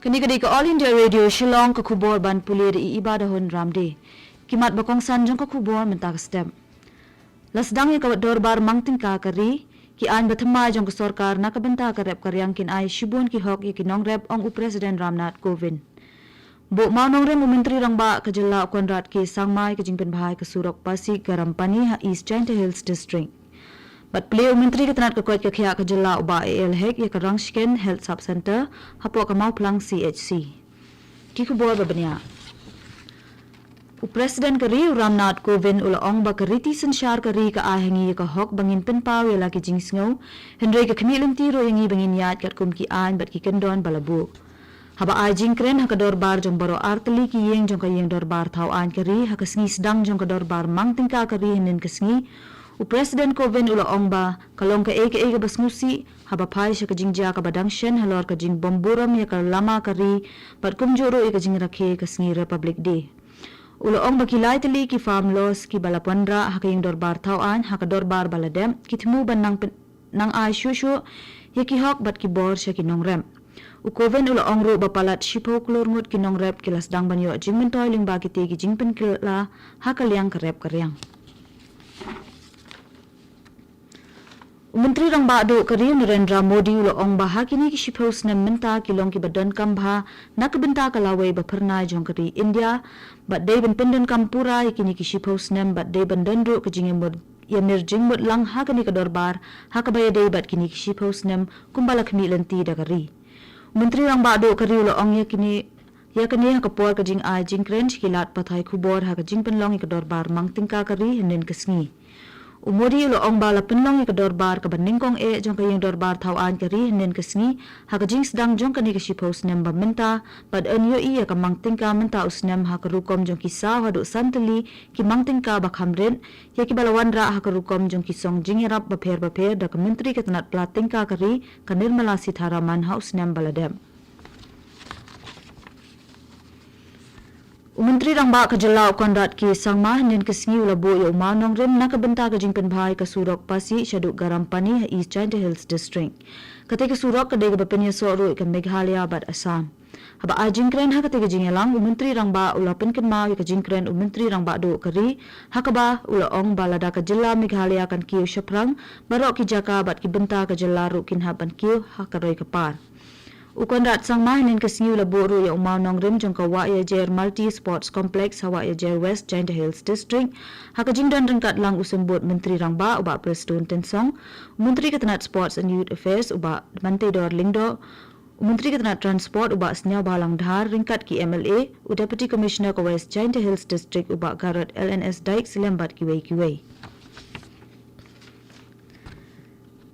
Kani ka All India Radio Shillong ka khubor ban pulir I ibadahon ramde. Kimat bakong sanjong ka khubor mentak stem. Lasdang ya kawat dorbar mangting ka kari ki an bathama jong ka sarkar nakabenta ka rep karyang kin ay shibun ki hok ikinong rep ong President Ramnath Kovind. Bo maunong rem menteri rangba ka jilla Konrad ki sangmai ka jingpen bahai ka surok Pasig Garampani ha East Giant Hills District. But play menteri ka tanat ka kwat ka kya ka jilla uba AL hek ya ka Rangshken Health Sub Center hapo ka mau plang CHC. Ki khubor babanya. President kari Ramnath Kovind ulaong ba kariti sansyar kari ka ahengi ka hok bangin penpaw ya laki jingsngaw Henry ka kamilim tiro yangi bangin yat kat kum ki an bat ki kendon balabu. Haba ajing kren ha ka dorbar jong baro arteli ki yeng jong ka yeng dorbar thaw an kari ha ka sngi sedang jong ka dorbar mangting ka kari hinin ka sngi President Kovind ulaong ba kalong ka eke basngusi haba pai siya ka jingja ka badangshen halor ka jing bomburam ya ka lama kari bat kumjuro ka jing rakhe ka sngi Republic Day. Ulaong bakilay tali ki farm laws ki balapandra ha kayong dorbar tauan ha ka dorbar baladem kitmu ban nang ay shushu ya ki hok bat ki bor siya kinong rem. Kovind ulaong ro bapalat shipo klorngut kinong rep kilas dang banyo jingmen toiling bakiti ki jingpen kila ha kalyang ka rep karyang. Menteri rang bado kari Narendra Modi ulaong baha kini ki shipos na menta kilong ki badan kambha nakabenta kalaway bapernay jong kari India bat day ben pendan kampura kini ki shipos nem bat day bandandro ka jingimod yamir jingmod lang ha kini ka dorbar ha kabaya day bat kini ki shipos nem kumbala kamilanti da kari. Menteri rang bado kari ulaong ya kani ha kapor ka jing ay jing krench kilat patay kubor ha ka jing penlong ka dorbar mangting ka kari hinin kasngi. Umodi ulaong bala penlong ka dorbar ka baningkong jong kayong dorbar tawaan kari hinin kasngi ha ka jing sedang jong kani ka shipos nem bamenta bad anyo iya ka mangting ka menta usnem ha ka rukom jong kisaw hadu santali ki mangting ka bakhamrin ya ki balawandra ha ka rukom jong kisong jingirap baper da ka menteri ka tanat plating ka kari ka Nirmala Sitharaman ha usnem baladem. Menteri rang ba ka jalaw Konrad ki sangma hinin kasngi ulabo ya umanong rim nakabenta ka jingpen bahai ka surok Pasig Shaduk Garampani ha East Giant Hills District. Kati ka surok ka day ka bapenya soro ka Meghalaya bat Assam. Haba ajing kren ha kati ka jingelang menteri rang ba ulapen kenma ka jingkren menteri rang ba do kari ha ka ba ulaong balada ka jilla Meghalaya kan kiyo syaprang barok ki jaka bat ki benta ka jilla rukin haban kiyo ha karoy ka par. Konrad sangma hinin kasngi ulabo ya umanong rim jong ka Waya Jer Multi Sports Complex ha Waya Jer West Giant Hills District ha ka jingdan rengkat lang usembut menteri rang ba uba Preston Tensong menteri ketanat Sports and Youth Affairs uba Mante Dorlingdo menteri ketanat Transport uba Sneaw Balang Dhar ringkat ki MLA Deputy Commissioner ka West Giant Hills District uba Garrett LNS Dyke silembat kiway.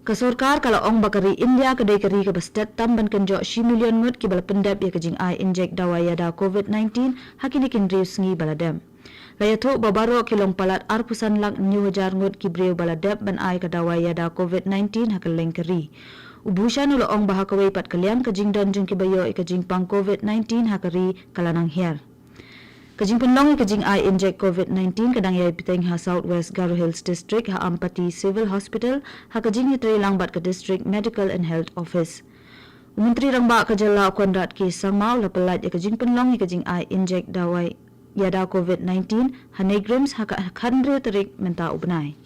Kasorkar kala ong bakari India kadai kari ka bastet tamban kanjo shi million ngut ki bala pendap ya kajing ai inject dawaya da COVID-19 hakini kinriu sngi baladem. Layato babaro kilong palat arpusan lang 9,000 ngut ki breu baladep ban ai ka dawaya da COVID-19 hakaleng kari. Ubusyan ulo ong bahakaway pat kalian kajing dan jung kibayo ikajing pang COVID-19 hakari kalanang her. Kajing penlong kajing ai inject COVID-19 kadang yai piteng ha Southwest Garo Hills District ha Ampati Civil Hospital ha kajing nitray lang bat ka District Medical and Health Office. Menteri rang ba ka jala Konrad ki sangmaw la pelat ya kajing penlong kajing ai inject dawai yada COVID-19 ha negrams ha khandre tarik menta ubnai.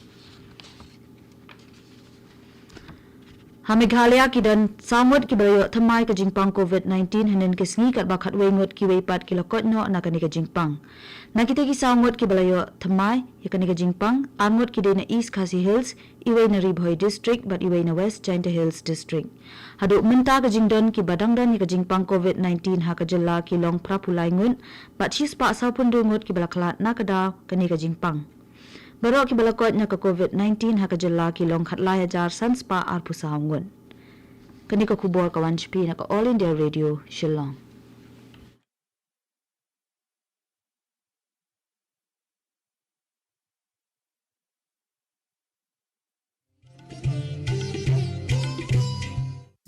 Ha Meghalaya ki dan samut ki bayo thamai ka jingpang COVID-19 hanin kisngi kat bakat wengut ki weipat ki lokot no na kani ka jingpang. Nakita ki samut ki balayo thamai ya kani ka jingpang angut ki na East Khasi Hills iway na Ribhoy District but iway na West Giant Hills District. Hadu menta ka jingdon ki badangdan ka jingpang COVID-19 ha ka jilla ki long prapulay ngun but shispa sa pundungut ki balaklat na kada kani ka jingpang. Barok ki balakot na ka COVID-19 ha ka jalla ki long khatlaya jar sanspa arpu sahangun. Kani ka kubor ka wanchpi na ka All India Radio Shillong.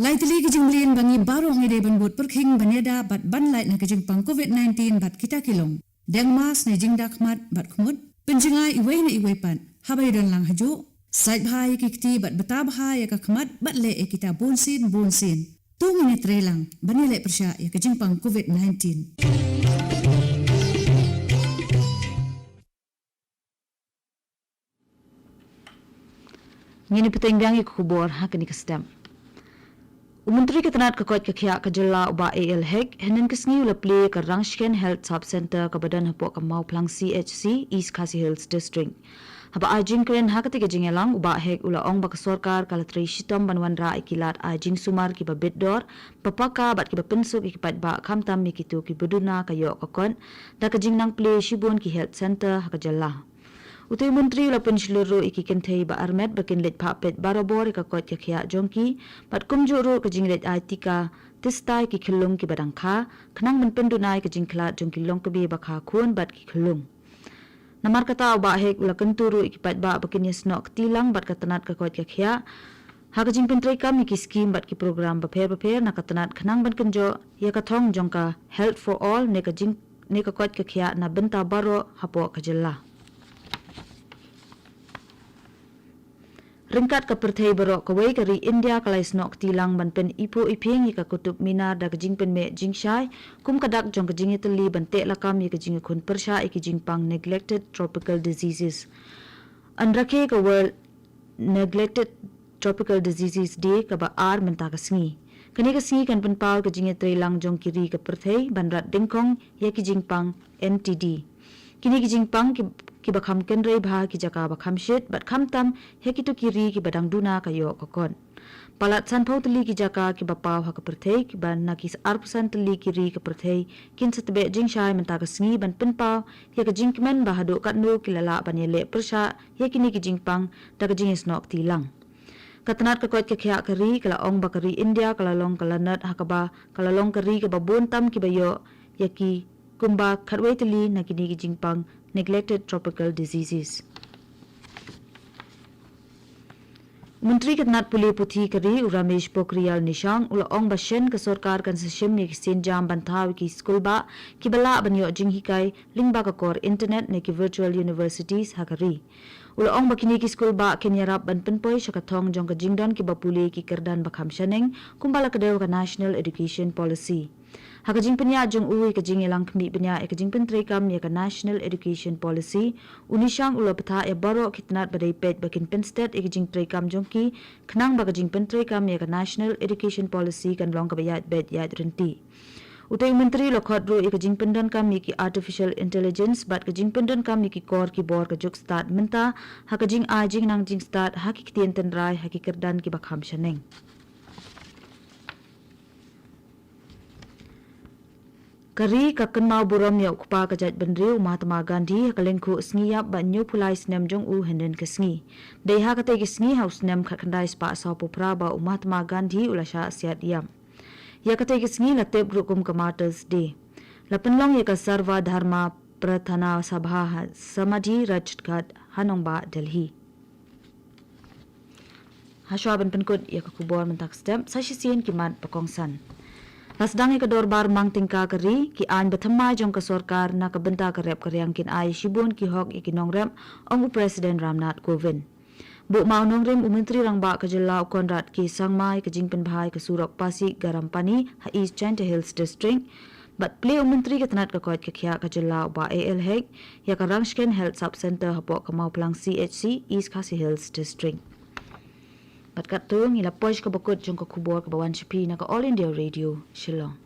Laitili ki jingblian bangi baro ngide ban bot perking baneda bat ban lait na ka jingpang COVID-19 bat kita kilong. Deng mas na jingdak mat bat kumut penjengai iway na iway pan habay don lang hajo Sait bahaya ki kiti bat bata bahaya ka kamat bat le kita bonsin. 2 minit relang banilai persya ya kejimpang COVID-19. Ngini petenggangi kubor hakini kestem. Umuntri ketenat kekot kekia kejela uba AL Hek henen kesngi ula play ke Rangsken Health Sub Center ke badan hapok ke mau pelang CHC East Khasi Hills District. Haba ajing keren hakati ke jingelang uba Hek ula ong ba kesorkar kalatri shitom banwanra ikilat ajing sumar ki ba bedor papaka bat ki ba pensuk ikipat ba kamtam mikitu ki beduna kayo kokon da ke jingnang play shibun ki health center hakajela. Utai menteri ula penseluruh iki kentai ba armet bakin let papet barabor ka kot ka khia jongki bat kumjuru ka jinglet aitika tistai ki khilung ki badangkha khnang men pendunai ka jingklat jongki long ka bi bakha khun bat ki khilung namar kata ba hek ula kenturu iki pat ba bakin yesnok tilang bat katanat ka kot ka khia ha ka jing pentrai kam ki scheme bat ki program ba pher na katanat khnang ban kenjo ya ka thong jongka health for all ne ka jing ne ka kot ka khia na benta baro hapo ka jella. Ringkat ke perthai berok kawai kari India kalai snok tilang ban pen ipo iping ika kutub minar da kajing pen me jing shai kum kadak jong kajing itali ban te lakam ika jing kun persha ika jing pang neglected tropical diseases. Anrake ka world neglected tropical diseases day ka ba ar menta ka sngi. Kani ka sngi kan pen pau ka jing itali lang jong kiri ka perthai ban rat dingkong ya ki jing pang NTD. Kini ki jing pang ki bakham kenrei bha ki jaka bakham shit bat kham tam he ki to kiri ki badang duna kayo kokon palat san phau tli ki jaka ki bapaw ha ka perthei ki ban na ki arpusan tli kiri ka perthei kin satbe jing shai menta ka sngi ban pin paw he ka jing kmen ba hadu kat nu ki lala ban ye le persha he kini ki jing pang da ka jing snok tilang katanat ka kot ka khya kari kala ong bakari India kala long kala nat ha ka ba kala long kari ka ba bon tam ki bayo ya ki kumba kharwei tli na kini ki jing pang neglected tropical diseases. Menteri Ketenat Puli Puthi Kari Ramesh Pokhriyal Nishang ula ong bashen ke sorkar kan seshim ni kisin jam bantaw ki school ba ki bala banyo jing hikai lingba ka kor internet ne ki virtual universities hakari. Ula ong bakini ki school ba kenyarap ban penpoi syakathong jong ka jingdan ki bapuli ki kerdan bakham shaneng kumbala kadew ka national education policy. Hakajing penya jong uwi kajing elang kmi penya ekajing pentrai kam ya ka national education policy unishang ulo patha e baro kitnat badai pet bakin penstet ekajing trai kam jong ki khnang bakajing pentrai kam ya ka national education policy kan long ka bayat bet yat renti utai menteri lokhot ro ekajing pendan kam ki artificial intelligence bat kajing pendan kam ki kor ki bor ka juk start menta hakajing ajing nang jing start hakik tien ten rai hakikerdan ki bakham shaneng Kari kakan mau buram ya ukpa kajat bendriu Mahatma Gandhi kalengku sngiap ba new pulai snem jong u henden kesngi. Deha kate kesngi haus snem khakandai spa sa popra ba Mahatma Gandhi ulasha siat yam. Ya kate kesngi latep rukum kamaters day. Lapenlong ya ka sarva dharma prathana sabha samadhi rajghat hanongba Delhi. Haswa ban penkut ya ka kubor mentak stem sasisian kimat pakongsan. Lasdangi kador bar mang tingka kari ki an bathama jong ka sorkar na kabenta ka rep karyang kin ay shibun ki hok ikinong rem ong President Ramnath Kovind. Bu maunong rem umentri rang ba ka jela Konrad ki sangmai ka jingpen bhai ka surok Pasig Garampani ha East Chanta Hills District but play umentri ka tanat ka kot ka khya ka jela ba AL Hek ya ka Rangsken Health Sub Center hapo ka mau pelang CHC East Khasi Hills District. Bat kat tu ngila posh ka bakut jong ka kubor ka bawan shipi na ka All India Radio Shillong.